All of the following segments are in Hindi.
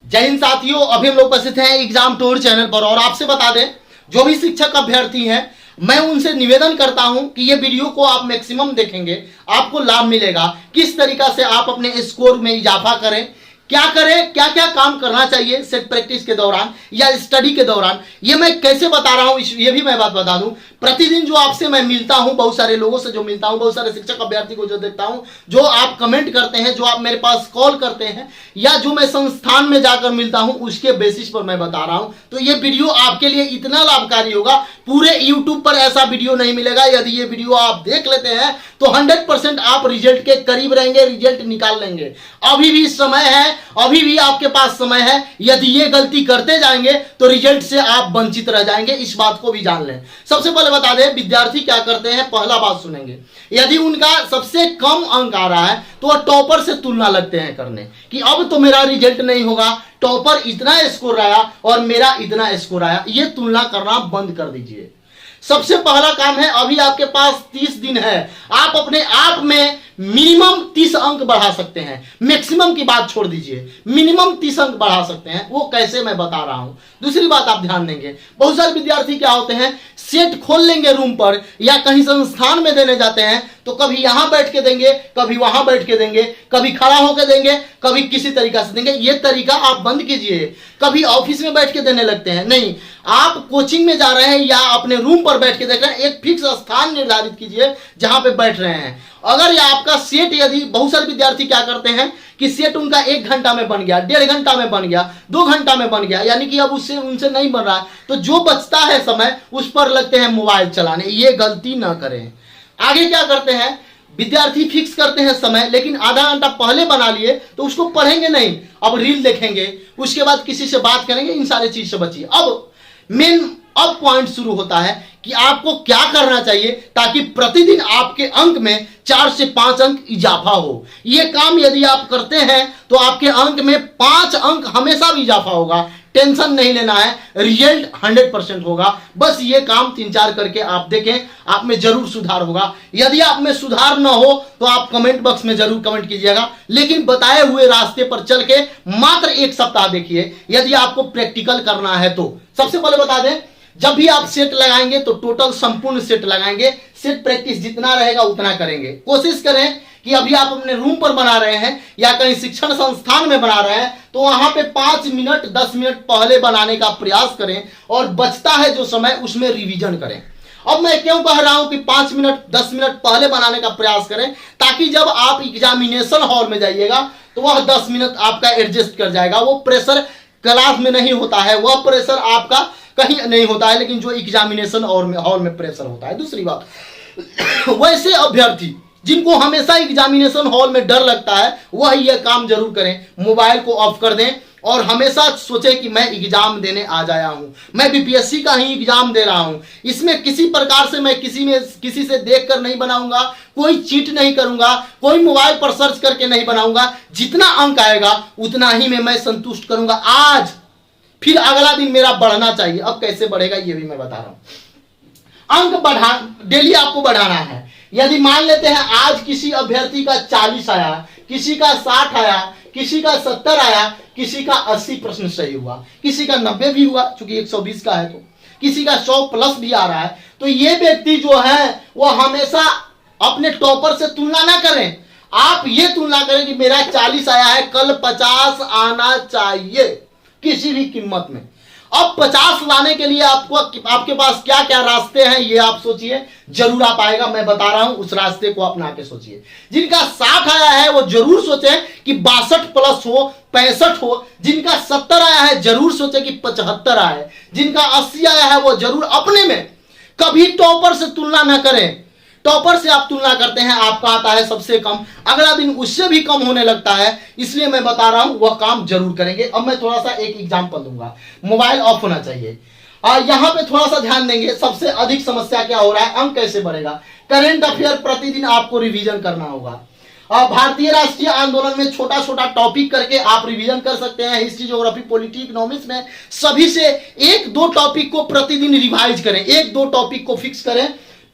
जय हिंद साथियों, अभी हम लोग उपस्थित हैं एग्जाम टूर चैनल पर और आपसे बता दें जो भी शिक्षक अभ्यर्थी हैं मैं उनसे निवेदन करता हूं कि ये वीडियो को आप मैक्सिमम देखेंगे, आपको लाभ मिलेगा। किस तरीका से आप अपने स्कोर में इजाफा करें, क्या करें, क्या क्या काम करना चाहिए सेट प्रैक्टिस के दौरान या स्टडी के दौरान, ये मैं कैसे बता रहा हूं, ये भी मैं बात बता दूं। प्रतिदिन जो आपसे मैं मिलता हूं, बहुत सारे लोगों से जो मिलता हूं, बहुत सारे शिक्षक अभ्यर्थी को जो देखता हूं, जो आप कमेंट करते हैं, जो आप मेरे पास कॉल करते हैं या जो मैं संस्थान में जाकर मिलता हूं, उसके बेसिस पर मैं बता रहा हूं। तो ये वीडियो आपके लिए इतना लाभकारी होगा, पूरे यूट्यूब पर ऐसा वीडियो नहीं मिलेगा। यदि ये वीडियो आप देख लेते हैं तो 100% आप रिजल्ट के करीब रहेंगे, रिजल्ट निकाल लेंगे। अभी भी समय है, अभी भी आपके पास समय है। यदि ये गलती करते जाएंगे तो रिजल्ट से आप वंचित रह जाएंगे, इस बात को भी जान लें। सबसे पहले बता दें विद्यार्थी क्या करते हैं, पहला बात सुनेंगे। यदि उनका सबसे कम अंक आ रहा है तो वह टॉपर से तुलना लगते हैं करने कि अब तो मेरा रिजल्ट नहीं होगा, टॉपर इतना स्कोर आया और मेरा इतना स्कोर आया। ये तुलना करना बंद कर दीजिए। सबसे पहला काम है, अभी आपके पास 30 दिन है, आप अपने आप में मिनिमम 30 अंक बढ़ा सकते हैं। मैक्सिमम की बात छोड़ दीजिए, मिनिमम 30 अंक बढ़ा सकते हैं। वो कैसे मैं बता रहा हूं। दूसरी बात आप ध्यान देंगे, बहुत सारे विद्यार्थी क्या होते हैं, सेट खोल लेंगे रूम पर या कहीं संस्थान में देने जाते हैं तो कभी यहां बैठ के देंगे, कभी वहां बैठ के देंगे, कभी खड़ा होकर देंगे, कभी किसी तरीका से देंगे। ये तरीका आप बंद कीजिए। कभी ऑफिस में बैठ के देने लगते हैं, नहीं, आप कोचिंग में जा रहे हैं या अपने रूम पर बैठ के देख रहे हैं, एक फिक्स स्थान निर्धारित कीजिए जहां पे बैठ रहे हैं। अगर ये आपका सेट, यदि बहुत सारे विद्यार्थी क्या करते हैं कि सेट उनका 1 घंटा में बन गया, 1.5 घंटा में बन गया, 2 घंटा में बन गया, यानी कि अब उससे उनसे नहीं बन रहा, तो जो बचता है समय उस पर लगते हैं मोबाइल चलाने। ये गलती ना करें। आगे क्या करते हैं विद्यार्थी, फिक्स करते हैं समय, लेकिन आधा घंटा पहले बना लिए तो उसको पढ़ेंगे नहीं, अब रील देखेंगे, उसके बाद किसी से बात करेंगे। इन सारे चीज से बचिए। अब पॉइंट शुरू होता है कि आपको क्या करना चाहिए ताकि प्रतिदिन आपके अंक में 4 से 5 अंक इजाफा हो। यह काम यदि आप करते हैं तो आपके अंक में 5 अंक हमेशा भी इजाफा होगा। टेंशन नहीं लेना है, रिजल्ट 100% होगा। बस ये काम 3-4 करके आप देखें, आप में जरूर सुधार होगा। यदि आप में सुधार ना हो तो आप कमेंट बॉक्स में जरूर कमेंट कीजिएगा, लेकिन बताए हुए रास्ते पर चल के मात्र 1 सप्ताह देखिए यदि आपको प्रैक्टिकल करना है तो। सबसे पहले बता दें, जब भी आप सेट लगाएंगे तो टोटल संपूर्ण सेट लगाएंगे। सेट प्रैक्टिस जितना रहेगा उतना करेंगे। कोशिश करें कि अभी आप अपने रूम पर बना रहे हैं या कहीं शिक्षण संस्थान में बना रहे हैं तो वहां पे 5 मिनट 10 मिनट पहले बनाने का प्रयास करें और बचता है जो समय उसमें रिवीजन करें। अब मैं क्यों कह रहा हूं कि 5 मिनट 10 मिनट पहले बनाने का प्रयास करें, ताकि जब आप एग्जामिनेशन हॉल में जाइएगा तो वह 10 मिनट आपका एडजस्ट कर जाएगा। वो प्रेशर क्लास में नहीं होता है, वह प्रेशर आपका कहीं नहीं होता है, लेकिन जो एग्जामिनेशन हॉल में प्रेशर होता है। दूसरी बात, वैसे अभ्यर्थी जिनको हमेशा एग्जामिनेशन हॉल में डर लगता है वह यह काम जरूर करें, मोबाइल को ऑफ कर दें और हमेशा सोचें कि मैं एग्जाम देने आ जाया हूं, मैं बीपीएससी का ही एग्जाम दे रहा हूं। इसमें किसी प्रकार से मैं किसी से देखकर नहीं बनाऊंगा, कोई चीट नहीं करूंगा, कोई मोबाइल पर सर्च करके नहीं बनाऊंगा। जितना अंक आएगा उतना ही मैं संतुष्ट करूंगा आज, फिर अगला दिन मेरा बढ़ना चाहिए। अब कैसे बढ़ेगा ये भी मैं बता रहा हूं। अंक डेली आपको बढ़ाना है। यदि मान लेते हैं आज किसी अभ्यर्थी का 40 आया, किसी का 60 आया, किसी का 70 आया, किसी का 80 प्रश्न सही हुआ, किसी का 90 भी हुआ, चूंकि 120 का है तो किसी का 100 प्लस भी आ रहा है, तो ये व्यक्ति जो है वो हमेशा अपने टॉपर से तुलना ना करें। आप ये तुलना करें कि मेरा 40 आया है, कल 50 आना चाहिए किसी भी कीमत में। अब 50 लाने के लिए आपके पास क्या क्या रास्ते हैं ये आप सोचिए, जरूर आ पाएगा। मैं बता रहा हूं, उस रास्ते को अपना के सोचिए। जिनका 60 आया है वो जरूर सोचे कि 62 प्लस हो, 65 हो। जिनका 70 आया है जरूर सोचे कि 75 आए। जिनका 80 आया है वो जरूर अपने में, कभी टॉपर से तुलना ना करें। टॉपर से आप तुलना करते हैं, आपका आता है सबसे कम, अगला दिन उससे भी कम होने लगता है। इसलिए मैं बता रहा हूं वह काम जरूर करेंगे। अब मैं थोड़ा सा एक एग्जांपल दूंगा। मोबाइल ऑफ होना चाहिए। यहां पे थोड़ा सा ध्यान देंगे। सबसे अधिक समस्या क्या हो रहा है, अंक कैसे बढ़ेगा। करेंट अफेयर प्रतिदिन आपको रिवीजन करना होगा। भारतीय राष्ट्रीय आंदोलन में छोटा छोटा टॉपिक करके आप रिवीजन कर सकते हैं। हिस्ट्री, ज्योग्राफी, पॉलिटी, इकोनॉमिक्स में सभी से 1-2 टॉपिक को प्रतिदिन रिवाइज करें, 1-2 टॉपिक को फिक्स करें।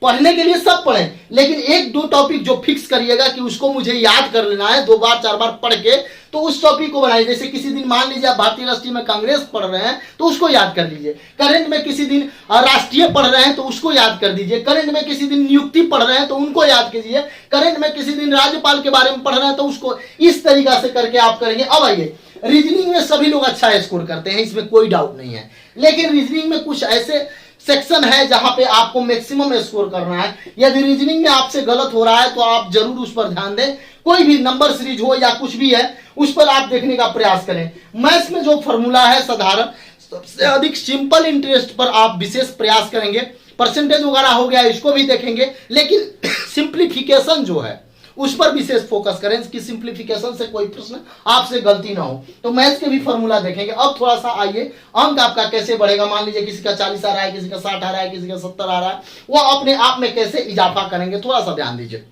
पढ़ने के लिए सब पढ़ें, लेकिन एक दो टॉपिक जो फिक्स करिएगा कि उसको मुझे याद कर लेना है 2 बार 4 बार पढ़ के, तो उस टॉपिक को बनाइए। जैसे किसी दिन मान लीजिए आप भारतीय राष्ट्रीय में कांग्रेस पढ़ रहे हैं तो उसको याद कर लीजिए, करंट में किसी दिन राष्ट्रीय पढ़ रहे हैं तो उसको याद कर दीजिए, करंट में किसी दिन नियुक्ति पढ़ रहे हैं तो उनको याद कीजिए, करंट में किसी दिन राज्यपाल के बारे में पढ़ रहे हैं तो उसको, इस तरीका से करके आप करेंगे। अब आइए, रीजनिंग में सभी लोग अच्छा स्कोर करते हैं, इसमें कोई डाउट नहीं है, लेकिन रीजनिंग में कुछ ऐसे सेक्शन है जहां पे आपको मैक्सिमम स्कोर करना है। यदि रीजनिंग में आपसे गलत हो रहा है तो आप जरूर उस पर ध्यान दें। कोई भी नंबर सीरीज हो या कुछ भी है उस पर आप देखने का प्रयास करें। मैथ्स में जो फॉर्मूला है साधारण, सबसे अधिक सिंपल इंटरेस्ट पर आप विशेष प्रयास करेंगे। परसेंटेज वगैरह हो गया, इसको भी देखेंगे, लेकिन सिंप्लीफिकेशन जो है उस पर विशेष फोकस करें कि सिंप्लीफिकेशन से कोई प्रश्न आपसे गलती ना हो। तो मैथ्स के भी फॉर्मूला देखेंगे। अब थोड़ा सा आइए, अंक आपका कैसे बढ़ेगा। मान लीजिए किसी का 40 आ रहा है, किसी का 60 आ रहा है, किसी का 70 आ रहा है, वो अपने आप में कैसे इजाफा करेंगे, थोड़ा सा ध्यान दीजिए।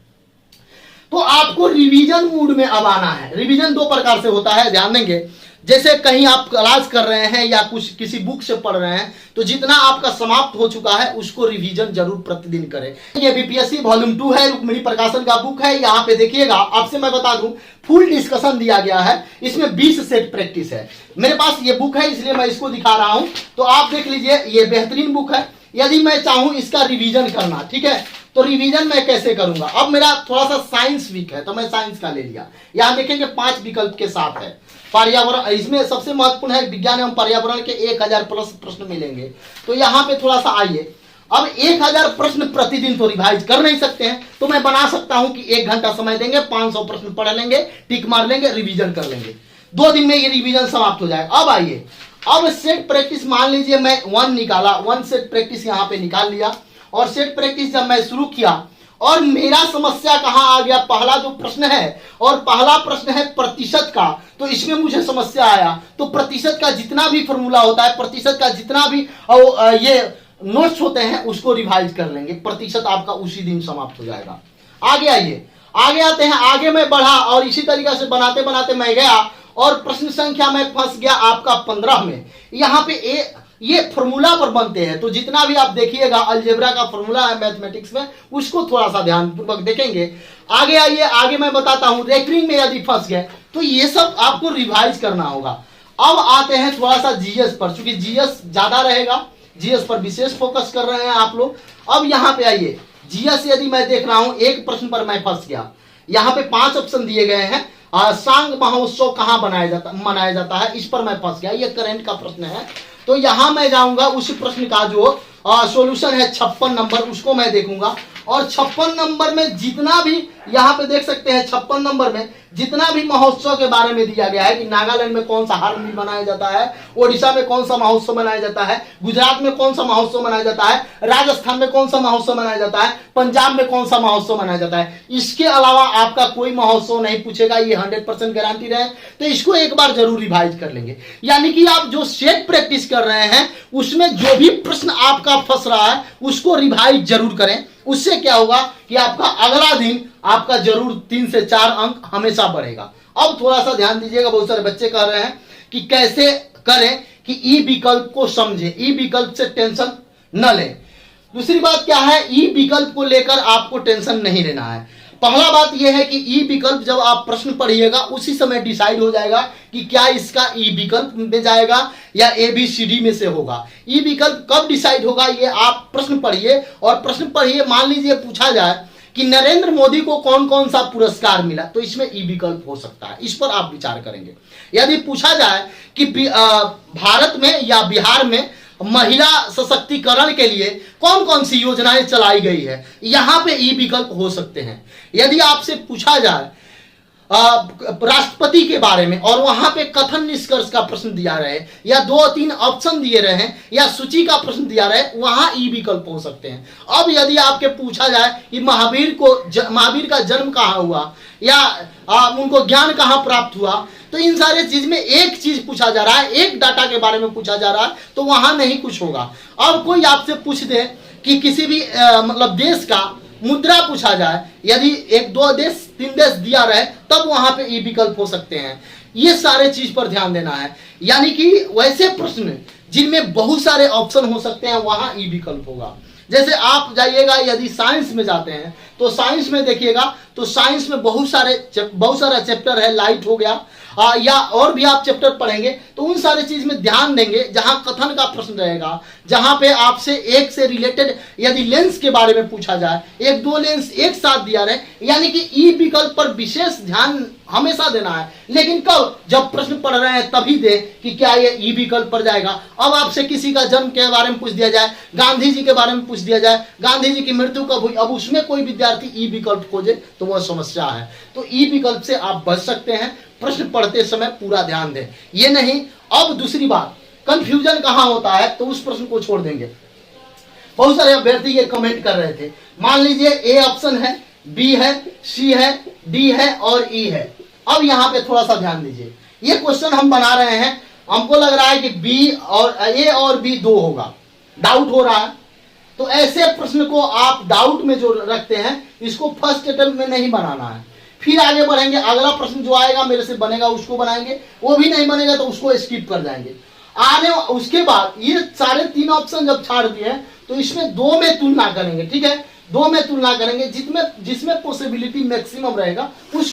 तो आपको रिवीजन मूड में अब आना है। रिवीजन 2 प्रकार से होता है, ध्यान देंगे। जैसे कहीं आप क्लास कर रहे हैं या कुछ किसी बुक से पढ़ रहे हैं तो जितना आपका समाप्त हो चुका है उसको रिवीजन जरूर प्रतिदिन करें। ये बीपीएससी वॉल्यूम 2 है, रुक्मिणी प्रकाशन का बुक है। यहाँ पे देखिएगा, आपसे मैं बता दूं, फुल डिस्कशन दिया गया है। इसमें 20 सेट प्रैक्टिस है। मेरे पास ये बुक है इसलिए मैं इसको दिखा रहा हूं, तो आप देख लीजिए, ये बेहतरीन बुक है। यदि मैं चाहूं इसका रिवीजन करना, ठीक है, तो रिवीजन मैं कैसे करूंगा। अब मेरा थोड़ा सा साइंस वीक है तो मैं साइंस का ले लिया। यहां देखेंगे 5 विकल्प के साथ है। पर्यावरण, इसमें सबसे महत्वपूर्ण है विज्ञान एवं पर्यावरण के 1000 प्लस प्रश्न मिलेंगे। तो यहां पे थोड़ा सा आइए। अब 1000 प्रश्न प्रतिदिन तो रिवाइज कर नहीं सकते हैं, तो मैं बना सकता हूं कि 1 घंटा समय देंगे, 500 प्रश्न पढ़ लेंगे, टिक मार लेंगे, रिवीजन कर लेंगे। 2 दिन में ये रिवीजन समाप्त हो जाएगा। अब आइए, अब सेट प्रैक्टिस मान लीजिए मैं 1 निकाला, 1 सेट प्रैक्टिस यहां पे निकाल लिया। और सेट प्रैक्टिस जब मैं शुरू किया और मेरा समस्या कहां आ गया, पहला जो प्रश्न है और पहला प्रश्न है प्रतिशत का, तो इसमें मुझे समस्या आया। तो प्रतिशत का जितना भी फॉर्मूला होता है, प्रतिशत का जितना भी ये नोट्स होते हैं उसको रिवाइज कर लेंगे। प्रतिशत आपका उसी दिन समाप्त हो जाएगा। आगे आइए, आगे आते हैं। आगे मैं बढ़ा और इसी तरीके से बनाते बनाते मैं गया और प्रश्न संख्या में फंस गया आपका 15 में। यहाँ पे ये फॉर्मूला पर बनते हैं, तो जितना भी आप देखिएगा अलजेब्रा का फॉर्मूला है मैथमेटिक्स में, उसको थोड़ा सा ध्यानपूर्वक देखेंगे। आगे आइए, आगे मैं बताता हूं। रेकरिंग में यदि फंस गए तो ये सब आपको रिवाइज करना होगा। अब आते हैं थोड़ा सा जीएस पर, चूंकि जीएस ज्यादा रहेगा, जीएस पर विशेष फोकस कर रहे हैं आप लोग। अब यहाँ पे आइए, जीएस यदि मैं देख रहा हूं, एक प्रश्न पर मैं फंस गया। यहाँ पे 5 ऑप्शन दिए गए हैं। सांग महोत्सव कहाँ मनाया जाता है, इस पर मैं फंस गया। ये करंट का प्रश्न है, तो यहां मैं जाऊंगा उस प्रश्न का जो सॉल्यूशन है 56 नंबर, उसको मैं देखूंगा। और 56 नंबर में जितना भी यहाँ पे देख सकते हैं, 56 नंबर में जितना भी महोत्सव के बारे में दिया गया है कि नागालैंड में कौन सा हार्नबिल मनाया जाता है, ओडिशा में कौन सा महोत्सव मनाया जाता है, गुजरात में कौन सा महोत्सव मनाया जाता है, राजस्थान में कौन सा महोत्सव मनाया जाता है, पंजाब में कौन सा महोत्सव मनाया जाता है, इसके अलावा आपका कोई महोत्सव नहीं पूछेगा, ये 100% गारंटी रहे। तो इसको एक बार जरूर रिवाइज कर लेंगे। यानी कि आप जो सेट प्रैक्टिस कर रहे हैं उसमें जो भी प्रश्न आपका फंस रहा है उसको रिवाइज जरूर करें। उससे क्या होगा कि आपका अगला दिन आपका जरूर 3 से 4 अंक हमेशा बढ़ेगा। अब थोड़ा सा ध्यान दीजिएगा, बहुत सारे बच्चे कह रहे हैं कि कैसे करें कि ई विकल्प को समझे, ई विकल्प से टेंशन न लें। दूसरी बात क्या है, ई विकल्प को लेकर आपको टेंशन नहीं लेना है। पहला बात यह है कि ई विकल्प जब आप प्रश्न पढ़िएगा उसी समय डिसाइड हो जाएगा कि क्या इसका ई विकल्प में जाएगा या ABCD में से होगा। ई विकल्प कब डिसाइड होगा, ये आप प्रश्न पढ़िए और प्रश्न पढ़िए। मान लीजिए पूछा जाए कि नरेंद्र मोदी को कौन कौन सा पुरस्कार मिला, तो इसमें ई विकल्प हो सकता है, इस पर आप विचार करेंगे। यदि पूछा जाए कि भारत में या बिहार में महिला सशक्तिकरण के लिए कौन कौन सी योजनाएं चलाई गई है, यहां पे ई विकल्प हो सकते हैं। यदि आपसे पूछा जाए राष्ट्रपति के बारे में और वहां पे कथन निष्कर्ष का प्रश्न दिया रहे या 2-3 ऑप्शन दिए रहे या सूची का प्रश्न दिया रहे, वहां ई विकल्प हो सकते हैं। अब यदि आपके पूछा जाए कि महावीर का जन्म कहां हुआ या उनको ज्ञान कहां प्राप्त हुआ, तो इन सारे चीज में एक चीज पूछा जा रहा है, एक डाटा के बारे में पूछा जा रहा है, तो वहां नहीं कुछ होगा। अब कोई आपसे पूछ दे कि किसी भी मतलब देश का मुद्रा पूछा जाए, यदि 1-2 देश 3 देश दिया रहे, तब वहां पे ई विकल्प हो सकते हैं। ये सारे चीज पर ध्यान देना है। यानी कि वैसे प्रश्न जिनमें बहुत सारे ऑप्शन हो सकते हैं वहां ई विकल्प होगा। जैसे आप जाइएगा यदि साइंस में जाते हैं तो साइंस में देखिएगा तो साइंस में बहुत सारा चैप्टर है, लाइट हो गया या और भी आप चैप्टर पढ़ेंगे तो उन सारे चीज में ध्यान देंगे जहां कथन का प्रश्न रहेगा, जहां पे आपसे एक से रिलेटेड यदि लेंस के बारे में पूछा जाए, एक दो लेंस एक साथ दिया रहे, यानी कि ई विकल्प पर विशेष ध्यान हमेशा देना है। लेकिन कब? जब प्रश्न पढ़ रहे हैं तभी दे कि क्या ये ई विकल्प पर जाएगा। अब आपसे किसी का जन्म के बारे में पूछ दिया जाए, गांधी जी के बारे में पूछ दिया जाए, गांधी जी की मृत्यु कब हुई, अब उसमें कोई विद्यार्थी ई विकल्प खोजे तो वह समस्या है। तो ई विकल्प से आप बच सकते हैं, प्रश्न पढ़ते समय पूरा ध्यान दें, ये नहीं। अब दूसरी बात, कंफ्यूजन कहां होता है तो उस प्रश्न को छोड़ देंगे। बहुत सारे अभ्यर्थी ये कमेंट कर रहे थे, मान लीजिए ए ऑप्शन है, बी है, सी है, डी है और ई है। अब यहां पे थोड़ा सा ध्यान दीजिए, ये क्वेश्चन हम बना रहे हैं, हमको लग रहा है कि बी और ए और बी दो होगा, डाउट हो रहा है। तो ऐसे प्रश्न को आप डाउट में जो रखते हैं इसको फर्स्ट अटेम्प्ट में नहीं बनाना है, फिर आगे बढ़ेंगे, अगला प्रश्न जो आएगा मेरे से बनेगा उसको बनाएंगे, वो भी नहीं बनेगा तो उसको स्किप कर जाएंगे। उसके बाद ये सारे तीन ऑप्शन जब छाड़ दिए तो इसमें दो में तुलना करेंगे, ठीक है, दो में तुलना करेंगे, जिसमें पॉसिबिलिटी मैक्सिमम रहेगा उस